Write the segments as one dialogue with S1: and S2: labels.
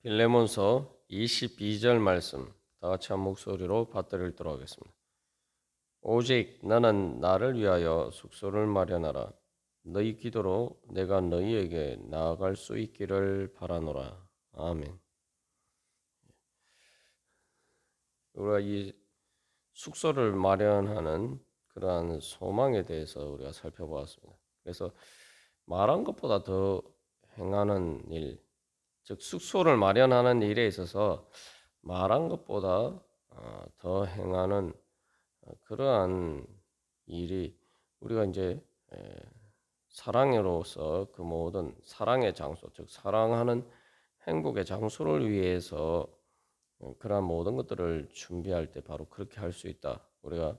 S1: 빌레몬서 22절 말씀 다 같이 한 목소리로 받들어 읽도록 하겠습니다. 오직 너는 나를 위하여 숙소를 마련하라. 너희 기도로 내가 너희에게 나아갈 수 있기를 바라노라. 아멘. 우리가 이 숙소를 마련하는 그러한 소망에 대해서 우리가 살펴보았습니다. 그래서 말한 것보다 더 행하는 일, 즉 숙소를 마련하는 일에 있어서 말한 것보다 더 행하는 그러한 일이 우리가 이제 사랑으로서 그 모든 사랑의 장소, 즉 사랑하는 행복의 장소를 위해서 그러한 모든 것들을 준비할 때 바로 그렇게 할 수 있다. 우리가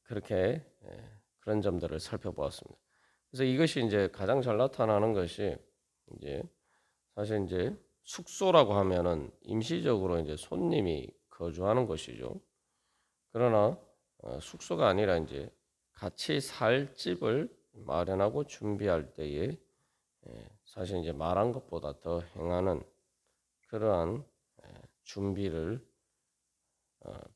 S1: 그렇게 그런 점들을 살펴보았습니다. 그래서 이것이 이제 가장 잘 나타나는 것이 이제 사실 이제 숙소라고 하면은 임시적으로 이제 손님이 거주하는 곳이죠. 그러나 숙소가 아니라 이제 같이 살 집을 마련하고 준비할 때에 사실 이제 말한 것보다 더 행하는 그러한 준비를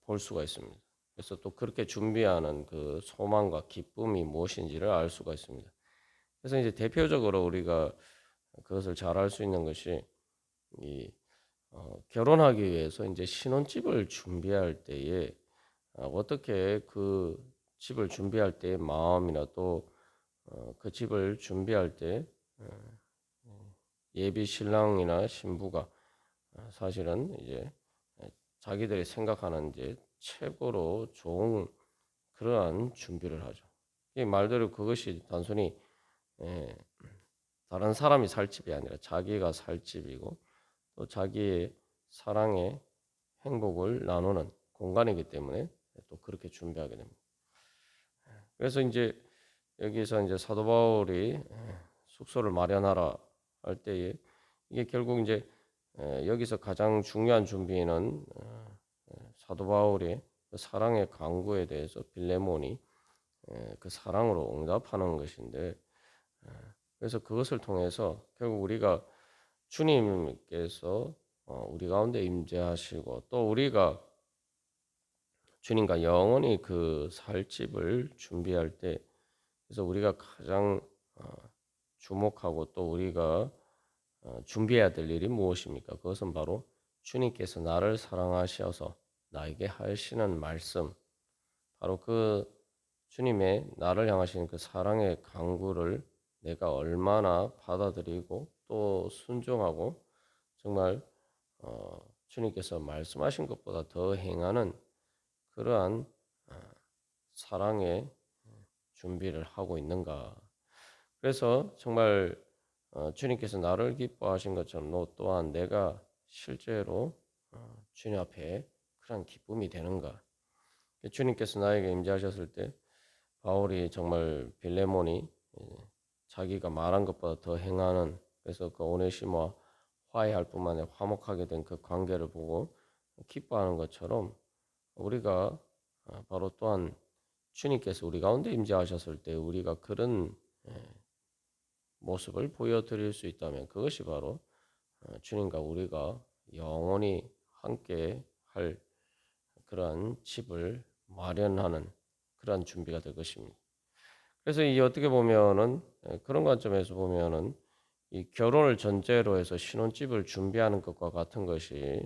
S1: 볼 수가 있습니다. 그래서 또 그렇게 준비하는 그 소망과 기쁨이 무엇인지를 알 수가 있습니다. 그래서 이제 대표적으로 우리가 그것을 잘 알 수 있는 것이 이 결혼하기 위해서 이제 신혼집을 준비할 때에 어떻게 그 집을 준비할 때의 마음이나 또 그 집을 준비할 때 예비 신랑이나 신부가 사실은 이제 자기들이 생각하는 이제 최고로 좋은 그러한 준비를 하죠. 이 말대로 그것이 단순히 에, 다른 사람이 살 집이 아니라 자기가 살 집이고 또 자기의 사랑의 행복을 나누는 공간이기 때문에 또 그렇게 준비하게 됩니다. 그래서 이제 여기서 이제 사도 바울이 숙소를 마련하라 할 때에 이게 결국 이제 여기서 가장 중요한 준비는 사도 바울의 그 사랑의 강구에 대해서 빌레몬이 그 사랑으로 응답하는 것인데 그래서 그것을 통해서 결국 우리가 주님께서 우리 가운데 임재하시고 또 우리가 주님과 영원히 그 살 집을 준비할 때 그래서 우리가 가장 주목하고 또 우리가 준비해야 될 일이 무엇입니까? 그것은 바로 주님께서 나를 사랑하셔서 나에게 하시는 말씀, 바로 그 주님의 나를 향하시는 그 사랑의 강구를 내가 얼마나 받아들이고 또 순종하고 정말 주님께서 말씀하신 것보다 더 행하는 그러한 사랑의 준비를 하고 있는가. 그래서 정말 주님께서 나를 기뻐하신 것처럼 너 또한 내가 실제로 주님 앞에 그런 기쁨이 되는가. 주님께서 나에게 임재하셨을 때 바울이 정말 빌레몬이 자기가 말한 것보다 더 행하는 그래서 그 오네시모와 화해할 뿐만 아니라 화목하게 된 그 관계를 보고 기뻐하는 것처럼 우리가 바로 또한 주님께서 우리 가운데 임재하셨을 때 우리가 그런 모습을 보여드릴 수 있다면 그것이 바로 주님과 우리가 영원히 함께 할 그러한 집을 마련하는 그러한 준비가 될 것입니다. 그래서 이 어떻게 보면은 그런 관점에서 보면은 이 결혼을 전제로 해서 신혼집을 준비하는 것과 같은 것이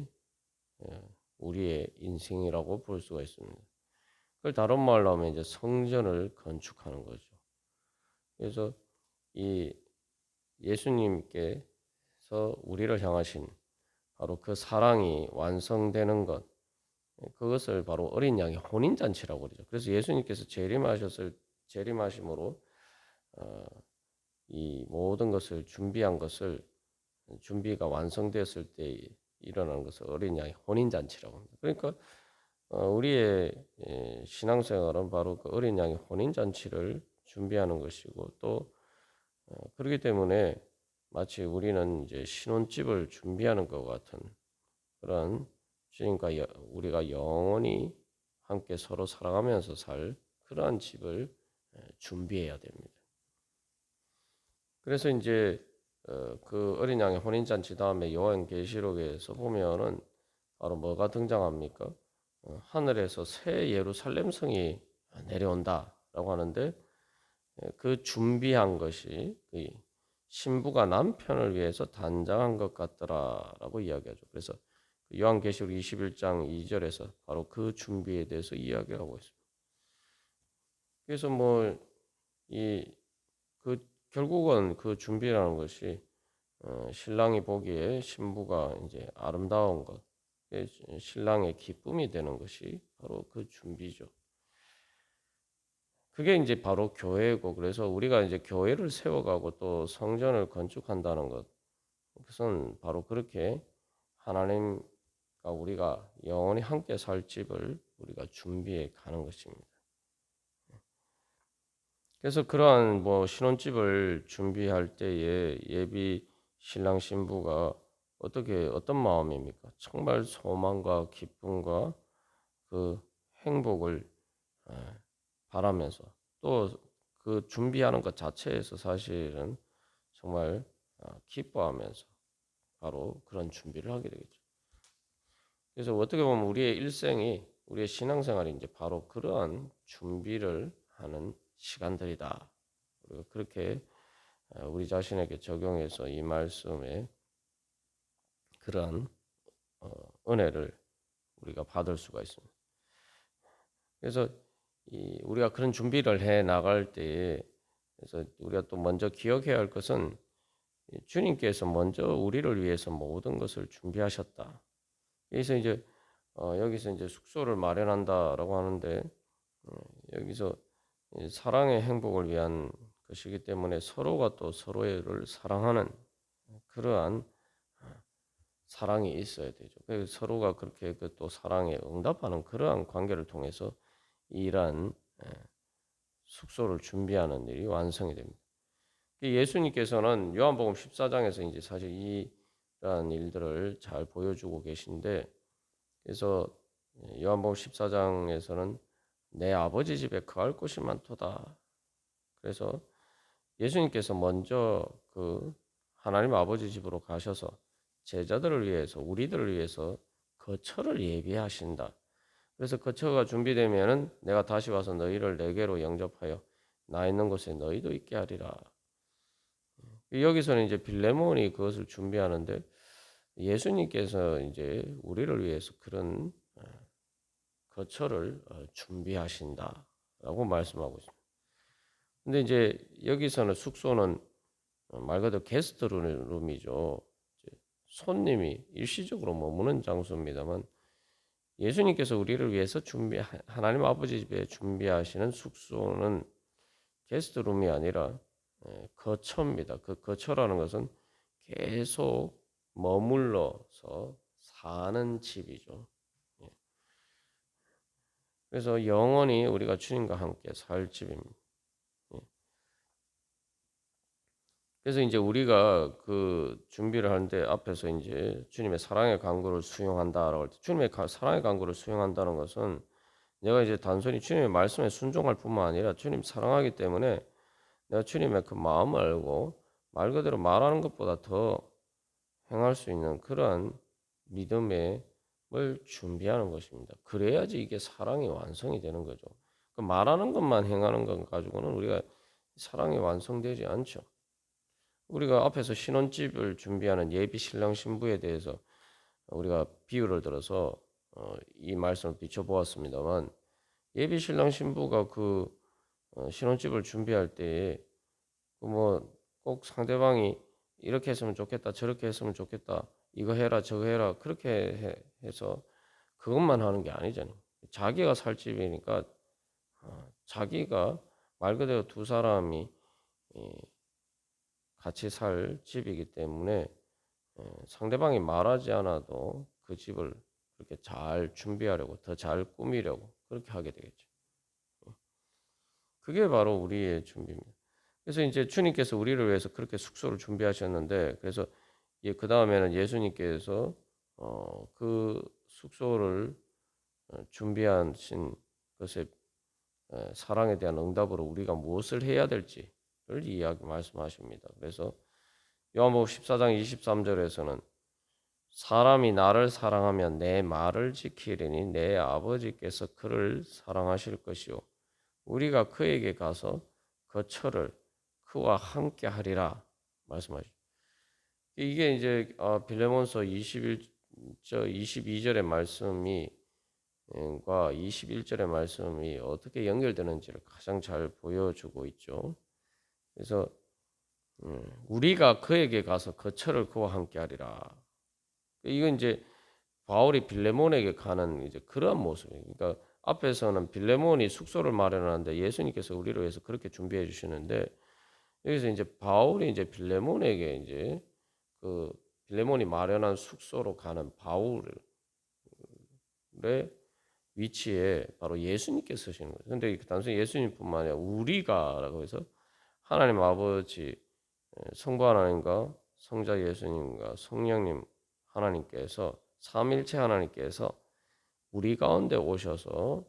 S1: 우리의 인생이라고 볼 수가 있습니다. 그걸 다른 말로 하면 이제 성전을 건축하는 거죠. 그래서 이 예수님께서 우리를 향하신 바로 그 사랑이 완성되는 것, 그것을 바로 어린 양의 혼인 잔치라고 그러죠. 그래서 예수님께서 재림하심으로 이 모든 것을 준비한 것을 준비가 완성되었을 때 일어나는 것을 어린 양의 혼인 잔치라고 합니다. 그러니까 우리의 신앙생활은 바로 그 어린 양의 혼인 잔치를 준비하는 것이고 또 그렇기 때문에 마치 우리는 이제 신혼집을 준비하는 것 같은 그런 주님과 우리가 영원히 함께 서로 사랑하면서 살 그러한 집을 준비해야 됩니다. 그래서 이제 그 어린 양의 혼인잔치 다음에 요한계시록에서 보면은 바로 뭐가 등장합니까? 하늘에서 새 예루살렘 성이 내려온다라고 하는데 그 준비한 것이 그 신부가 남편을 위해서 단장한 것 같더라라고 이야기하죠. 그래서 요한계시록 21장 2절에서 바로 그 준비에 대해서 이야기하고 있습니다. 그래서 뭐 이 그 결국은 그 준비라는 것이 신랑이 보기에 신부가 이제 아름다운 것, 신랑의 기쁨이 되는 것이 바로 그 준비죠. 그게 이제 바로 교회고, 그래서 우리가 이제 교회를 세워가고 또 성전을 건축한다는 것, 그것은 바로 그렇게 하나님과 우리가 영원히 함께 살 집을 우리가 준비해 가는 것입니다. 그래서 그러한 뭐 신혼집을 준비할 때에 예비 신랑 신부가 어떤 마음입니까? 정말 소망과 기쁨과 그 행복을 바라면서 또 그 준비하는 것 자체에서 사실은 정말 기뻐하면서 바로 그런 준비를 하게 되겠죠. 그래서 어떻게 보면 우리의 일생이 우리의 신앙생활이 이제 바로 그러한 준비를 하는 시간들이다. 그리고 그렇게 우리 자신에게 적용해서 이 말씀에 그러한 은혜를 우리가 받을 수가 있습니다. 그래서 우리가 그런 준비를 해 나갈 때에 그래서 우리가 또 먼저 기억해야 할 것은 주님께서 먼저 우리를 위해서 모든 것을 준비하셨다. 그래서 이제 여기서 이제 숙소를 마련한다라고 하는데 여기서 사랑의 행복을 위한 것이기 때문에 서로가 또 서로를 사랑하는 그러한 사랑이 있어야 되죠. 서로가 그렇게 또 사랑에 응답하는 그러한 관계를 통해서 이러한 숙소를 준비하는 일이 완성이 됩니다. 예수님께서는 요한복음 14장에서 이제 사실 이러한 일들을 잘 보여주고 계신데, 그래서 요한복음 14장에서는 내 아버지 집에 거할 곳이 많도다. 그래서 예수님께서 먼저 그 하나님 아버지 집으로 가셔서 제자들을 위해서 우리들을 위해서 거처를 예비하신다. 그래서 거처가 준비되면은 내가 다시 와서 너희를 내게로 영접하여 나 있는 곳에 너희도 있게 하리라. 여기서는 이제 빌레몬이 그것을 준비하는데 예수님께서 이제 우리를 위해서 그런 거처를 준비하신다라고 말씀하고 있습니다. 근데 이제 여기서는 숙소는 말 그대로 게스트룸이죠. 손님이 일시적으로 머무는 장소입니다만 예수님께서 우리를 위해서 하나님 아버지 집에 준비하시는 숙소는 게스트룸이 아니라 거처입니다. 그 거처라는 것은 계속 머물러서 사는 집이죠. 예. 그래서 영원히 우리가 주님과 함께 살 집입니다. 예. 그래서 이제 우리가 그 준비를 하는데 앞에서 이제 주님의 사랑의 강구를 수용한다라고 할 때 주님의 사랑의 강구를 수용한다는 것은 내가 이제 단순히 주님의 말씀에 순종할 뿐만 아니라 주님 사랑하기 때문에 내가 주님의 그 마음을 알고 말 그대로 말하는 것보다 더 행할 수 있는 그러한 믿음을 준비하는 것입니다. 그래야지 이게 사랑이 완성이 되는 거죠. 그 말하는 것만 행하는 것 가지고는 우리가 사랑이 완성되지 않죠. 우리가 앞에서 신혼집을 준비하는 예비 신랑 신부에 대해서 우리가 비유를 들어서 이 말씀을 비춰보았습니다만 예비 신랑 신부가 그 신혼집을 준비할 때에 뭐 꼭 상대방이 이렇게 했으면 좋겠다, 저렇게 했으면 좋겠다, 이거 해라, 저거 해라 그렇게 해서 그것만 하는 게 아니잖아요. 자기가 살 집이니까 자기가 말 그대로 두 사람이 같이 살 집이기 때문에 상대방이 말하지 않아도 그 집을 그렇게 잘 준비하려고 더 잘 꾸미려고 그렇게 하게 되겠죠. 그게 바로 우리의 준비입니다. 그래서 이제 주님께서 우리를 위해서 그렇게 숙소를 준비하셨는데 그래서 그 다음에는 예수님께서 그 숙소를 준비하신 것에 사랑에 대한 응답으로 우리가 무엇을 해야 될지를 말씀하십니다. 그래서 요한복음 14장 23절에서는 사람이 나를 사랑하면 내 말을 지키리니 내 아버지께서 그를 사랑하실 것이요 우리가 그에게 가서 거처를 그와 함께 하리라 말씀하시죠. 이게 이제 빌레몬서 22절의 말씀이 과 21절의 말씀이 어떻게 연결되는지를 가장 잘 보여주고 있죠. 그래서 우리가 그에게 가서 거처를 그와 함께 하리라. 이건 이제 바울이 빌레몬에게 가는 이제 그런 모습이에요. 그러니까 앞에서는 빌레몬이 숙소를 마련하는데 예수님께서 우리를 위해서 그렇게 준비해 주시는데 여기서 이제 바울이 이제 빌레몬에게 이제 그 빌레몬이 마련한 숙소로 가는 바울의 위치에 바로 예수님께서 서시는 거예요. 근데 단순히 예수님뿐만 아니라 우리가라고 해서 하나님 아버지 성부 하나님과 성자 예수님과 성령님 하나님께서 삼일체 하나님께서 우리 가운데 오셔서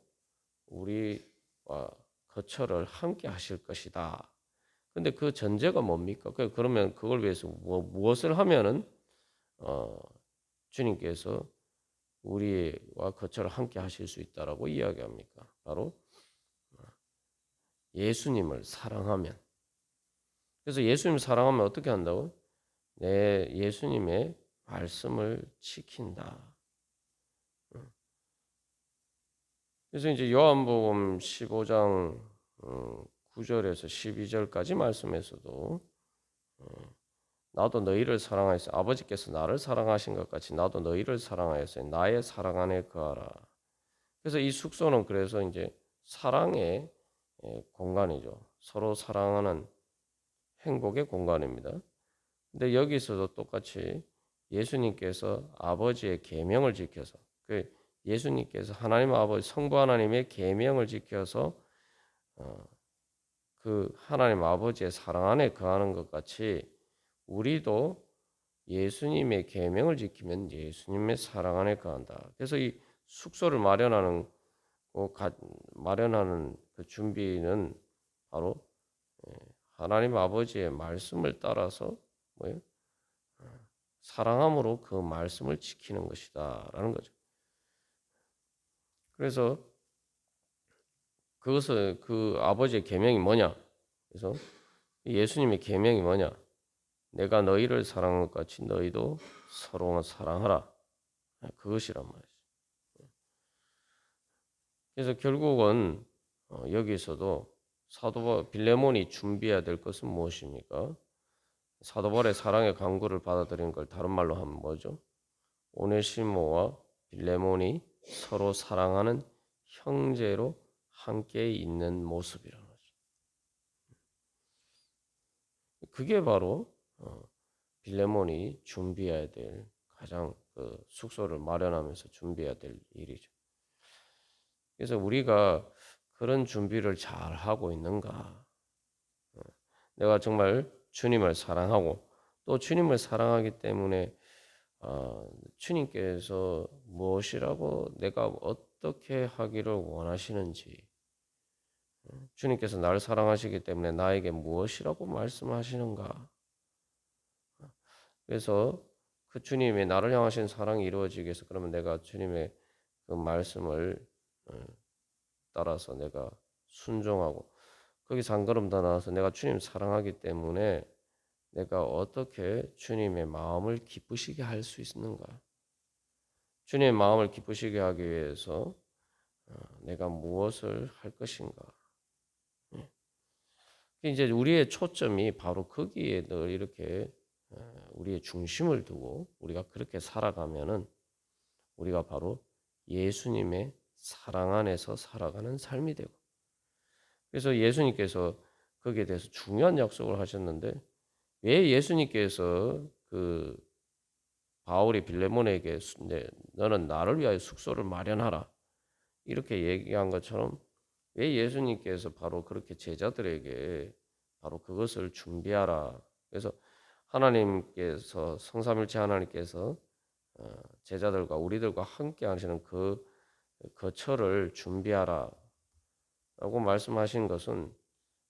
S1: 우리와 거처를 함께 하실 것이다. 근데 그 전제가 뭡니까? 그러면 그걸 위해서 무엇을 하면은 주님께서 우리와 거처를 함께 하실 수 있다라고 이야기합니까? 바로 예수님을 사랑하면. 그래서 예수님 사랑하면 어떻게 한다고? 내 예수님의 말씀을 지킨다. 그래서 이제 요한복음 15장 9절에서 12절까지 말씀에서도 나도 너희를 사랑하였어. 아버지께서 나를 사랑하신 것 같이 나도 너희를 사랑하였어요. 나의 사랑 안에 거하라. 그래서 이 숙소는 그래서 이제 사랑의 공간이죠. 서로 사랑하는 행복의 공간입니다. 근데 여기서도 똑같이 예수님께서 아버지의 계명을 지켜서 예수님께서 하나님 아버지 성부 하나님의 계명을 지켜서 그 하나님 아버지의 사랑 안에 거하는 것 같이 우리도 예수님의 계명을 지키면 예수님의 사랑 안에 거한다. 그래서 이 숙소를 마련하는 그 준비는 바로 하나님 아버지의 말씀을 따라서 뭐예요? 사랑함으로 그 말씀을 지키는 것이다라는 거죠. 그래서 그것을 그 아버지의 계명이 뭐냐? 그래서 예수님의 계명이 뭐냐? 내가 너희를 사랑한 것 같이 너희도 서로 사랑하라. 그것이란 말이죠. 그래서 결국은 여기서도 빌레몬이 준비해야 될 것은 무엇입니까? 사도 바울의 사랑의 강구를 받아들이는 걸 다른 말로 하면 뭐죠? 오네시모와 빌레몬이 서로 사랑하는 형제로 함께 있는 모습이라는 거죠. 그게 바로 빌레몬이 준비해야 될 가장 그 숙소를 마련하면서 준비해야 될 일이죠. 그래서 우리가 그런 준비를 잘 하고 있는가? 내가 정말 주님을 사랑하고 또 주님을 사랑하기 때문에 주님께서 무엇이라고 내가 어떻게 하기를 원하시는지 주님께서 나를 사랑하시기 때문에 나에게 무엇이라고 말씀하시는가? 그래서 그 주님의 나를 향하신 사랑이 이루어지기 위해서 그러면 내가 주님의 그 말씀을 따라서 내가 순종하고 거기서 한 걸음 더 나아서 내가 주님 사랑하기 때문에 내가 어떻게 주님의 마음을 기쁘시게 할 수 있는가? 주님의 마음을 기쁘시게 하기 위해서 내가 무엇을 할 것인가? 이제 우리의 초점이 바로 거기에 늘 이렇게 우리의 중심을 두고 우리가 그렇게 살아가면은 우리가 바로 예수님의 사랑 안에서 살아가는 삶이 되고 그래서 예수님께서 거기에 대해서 중요한 약속을 하셨는데 왜 예수님께서 그 바울이 빌레몬에게 너는 나를 위하여 숙소를 마련하라 이렇게 얘기한 것처럼 왜 예수님께서 바로 그렇게 제자들에게 바로 그것을 준비하라. 그래서 하나님께서 성삼일체 하나님께서 제자들과 우리들과 함께 하시는 그 거처를 준비하라. 라고 말씀하신 것은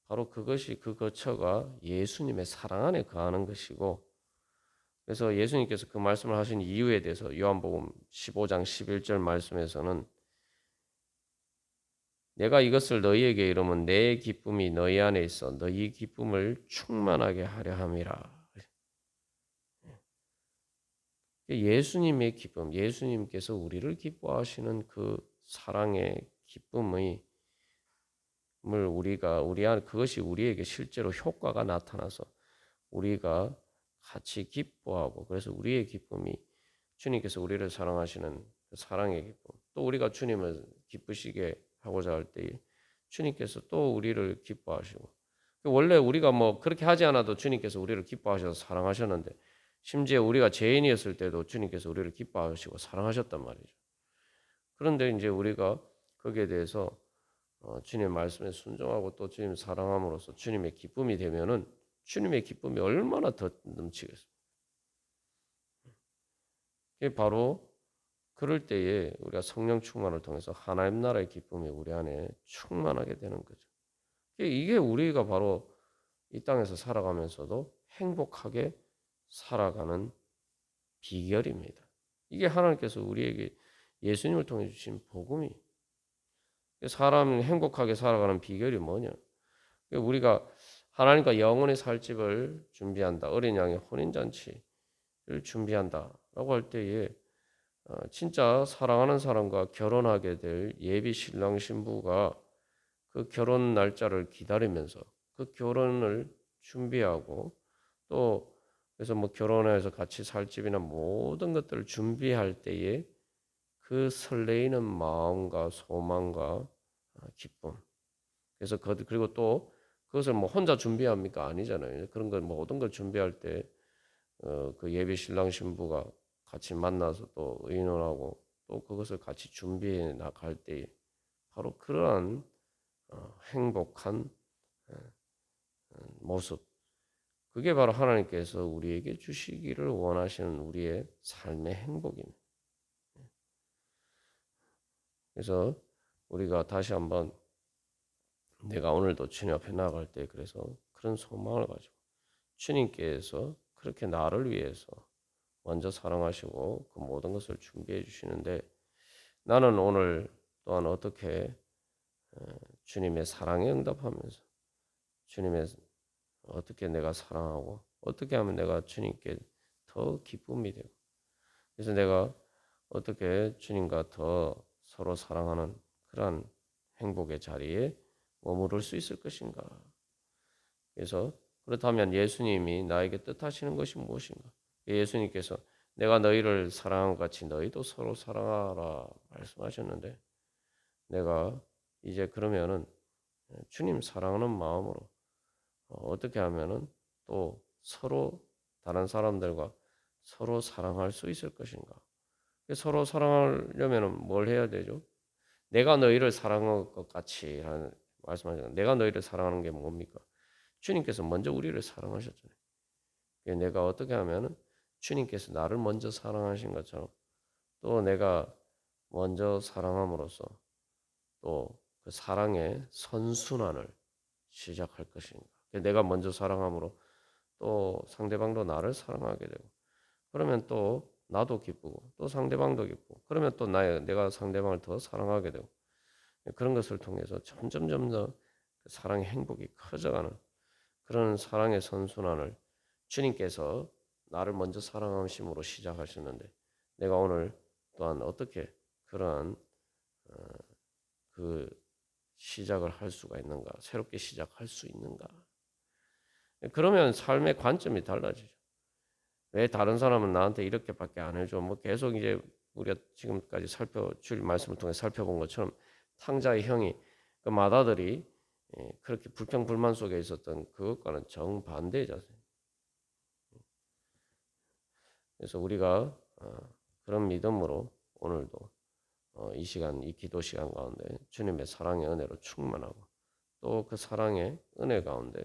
S1: 바로 그것이 그 거처가 예수님의 사랑 안에 거하는 것이고 그래서 예수님께서 그 말씀을 하신 이유에 대해서 요한복음 15장 11절 말씀에서는 내가 이것을 너희에게 이르면 내 기쁨이 너희 안에 있어 너희 기쁨을 충만하게 하려 함이라. 예수님의 기쁨, 예수님께서 우리를 기뻐하시는 그 사랑의 기쁨의 물 우리가 우리 안 그것이 우리에게 실제로 효과가 나타나서 우리가 같이 기뻐하고 그래서 우리의 기쁨이 주님께서 우리를 사랑하시는 그 사랑의 기쁨 또 우리가 주님을 기쁘시게 하고자 할 때에 주님께서 또 우리를 기뻐하시고 원래 우리가 뭐 그렇게 하지 않아도 주님께서 우리를 기뻐하셔서 사랑하셨는데 심지어 우리가 죄인이었을 때도 주님께서 우리를 기뻐하시고 사랑하셨단 말이죠. 그런데 이제 우리가 거기에 대해서 주님의 말씀에 순종하고 또 주님 사랑함으로써 주님의 기쁨이 되면은 주님의 기쁨이 얼마나 더 넘치겠습니까? 이게 바로 그럴 때에 우리가 성령 충만을 통해서 하나님 나라의 기쁨이 우리 안에 충만하게 되는 거죠. 이게 우리가 바로 이 땅에서 살아가면서도 행복하게 살아가는 비결입니다. 이게 하나님께서 우리에게 예수님을 통해 주신 복음이 사람이 행복하게 살아가는 비결이 뭐냐? 우리가 하나님과 영원히 살 집을 준비한다. 어린 양의 혼인잔치를 준비한다라고 할 때에 진짜 사랑하는 사람과 결혼하게 될 예비 신랑 신부가 그 결혼 날짜를 기다리면서 그 결혼을 준비하고 또 그래서 뭐 결혼해서 같이 살 집이나 모든 것들을 준비할 때에 그 설레이는 마음과 소망과 기쁨. 그래서 그리고 또 그것을 뭐 혼자 준비합니까? 아니잖아요. 그런 걸 모든 걸 준비할 때 그 예비 신랑 신부가 같이 만나서 또 의논하고 또 그것을 같이 준비해 나갈 때 바로 그러한 행복한 모습. 그게 바로 하나님께서 우리에게 주시기를 원하시는 우리의 삶의 행복입니다. 그래서 우리가 다시 한번 내가 오늘도 주님 앞에 나아갈 때 그래서 그런 소망을 가지고 주님께서 그렇게 나를 위해서 먼저 사랑하시고 그 모든 것을 준비해 주시는데 나는 오늘 또한 어떻게 주님의 사랑에 응답하면서 주님의 어떻게 내가 사랑하고 어떻게 하면 내가 주님께 더 기쁨이 되고 그래서 내가 어떻게 주님과 더 서로 사랑하는 그러한 행복의 자리에 머무를 수 있을 것인가. 그래서 그렇다면 예수님이 나에게 뜻하시는 것이 무엇인가? 예수님께서 내가 너희를 사랑한 것 같이 너희도 서로 사랑하라 말씀하셨는데 내가 이제 그러면은 주님 사랑하는 마음으로 어떻게 하면은 또 서로 다른 사람들과 서로 사랑할 수 있을 것인가? 서로 사랑하려면은 뭘 해야 되죠? 내가 너희를 사랑한 것 같이 하는 말씀하셨잖아요. 내가 너희를 사랑하는 게 뭡니까? 주님께서 먼저 우리를 사랑하셨잖아요. 내가 어떻게 하면은 주님께서 나를 먼저 사랑하신 것처럼 또 내가 먼저 사랑함으로써 또 그 사랑의 선순환을 시작할 것인가. 내가 먼저 사랑함으로 또 상대방도 나를 사랑하게 되고 그러면 또 나도 기쁘고 또 상대방도 기쁘고 그러면 또 내가 상대방을 더 사랑하게 되고 그런 것을 통해서 점점 더 사랑의 행복이 커져가는 그런 사랑의 선순환을 주님께서 나를 먼저 사랑하심으로 시작하셨는데 내가 오늘 또한 어떻게 그러한 그 시작을 할 수가 있는가 새롭게 시작할 수 있는가 그러면 삶의 관점이 달라지죠. 왜 다른 사람은 나한테 이렇게밖에 안 해줘? 뭐 계속 이제 우리가 지금까지 주일 말씀을 통해 살펴본 것처럼 탕자의 형이 그 맏아들이 그렇게 불평불만 속에 있었던 그것과는 정반대의 자세. 그래서 우리가 그런 믿음으로 오늘도 이 시간, 이 기도 시간 가운데 주님의 사랑의 은혜로 충만하고 또 그 사랑의 은혜 가운데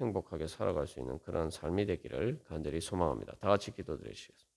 S1: 행복하게 살아갈 수 있는 그런 삶이 되기를 간절히 소망합니다. 다 같이 기도드리시겠습니다.